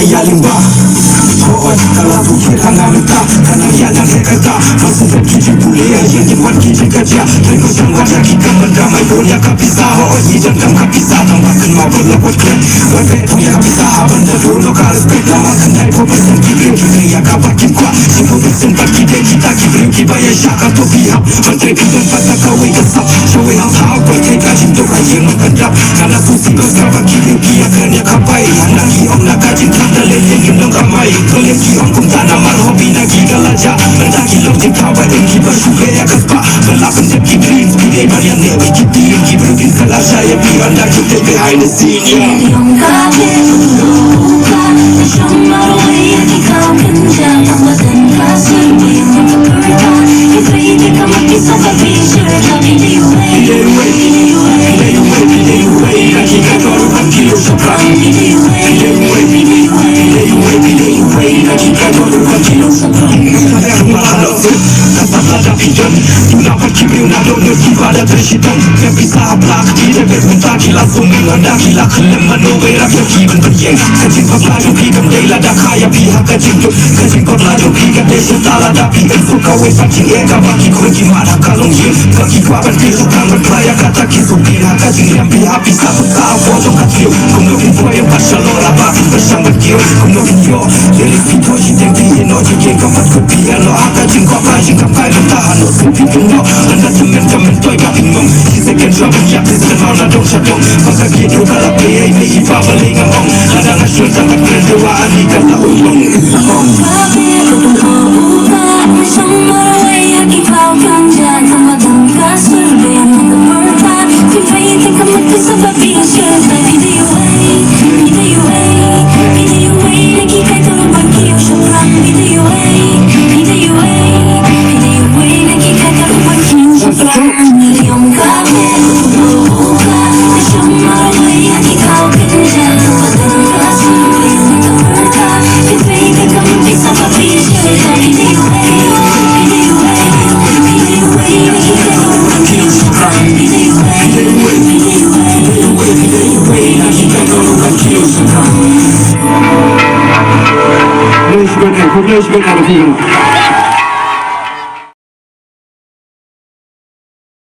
kaya limba Ko'y kalabu kitang amita Kanang yalang hekata Masukit kiji bulia Yang dibuat kiji kerja Tengok sang wajah kita berdamai Punya kapisa Ho'oi hidang kam kapisa Tambahkan mau berlebut kren Webek punya kapisa Benda dulu kalis beda Makan dari pembesan kibrin Kibrin yang kabar kimkwa Simpu bersen bagi dia kita Kibrin kibaya syakal tu pihak Menteri bidang patah kawai kesap Syawai hal tahu berkaitan Cintu raya mengendap Karena susi bersahabat kibrin Kiakan yang kapai Anak kiong nak kajin Tanda leleng yang ramai Kelip kiong kum tanah marhobi Nagi galaja Mendaki lojik kawai Engki bersyukur ya kespa Belak pendek kibrin Bidai barian nebi kitin Kibrin bin kelasya Ya biar nak kita behind the scene Yung kapit lupa Nasyamaroy at ikaw ganda Pamadan ka survey Magkaperta Ipwede ka mag-isa sa picture Sabi di way Pidai way Pidai way Pidai way Lagi ka dorukan kilo sa pram Pidai way Pidai way Pidai way Pidai way Lagi ka dorukan kilo sa pram Mahalo Kasap lada pijan Tu dapat kibrin Nado ngerti pada presiden Yang bisa aplak Tidak berpunta Kila suming Anda kila kelem Manobel Rakyat kiban beryeng Kajin kau laju Pigam day lada kaya Pihak kajin juk Kajin kau laju Pigam day Serta lada Pigam suka Wei pancing eka Bagi kunci Mada kalung yin Bagi kuaban Pisukan berkelaya Kata kisupin Kajin yang pihak Bisa buka Foto katiu Kumnokin boy Pasyalo Laba Bersang berkiu Kumnokin yo Lirik video Jideng piye No jikeng Kamat kupian No Kajin kau kajin Kampai Bentahan No supi Kumno Anda temen-temen Toy kaping mong Sisekan Jabang Yapis Kenal Nadong Syadong Maka gitu Kalap Payay May iba Balay ngamong Anda ngasyul Sangat berdewaan Kata ulong Yung kapit lupa Nasyamaroy at ikaw ganda Pamadan ka survey Magkaperta Ipwede ka mag-isa sa picture Sabi di way Pidai way Pidai way Lagi ka dorukan kilo sa pram Pidai way Pidai way Pidai way Lagi ka dorukan kilo sa pram Yung kapit lupa Nasyamaroy at ikaw ganda Pamadan ka survey Magkaperta Ipwede ka mag-isa sa picture Sabi di way Pidai way Pidai way Lagi ka dorukan kilo sa pram Pidai way Pidai way Lagi ka dorukan kilo sa pram Let's go now, let's go now,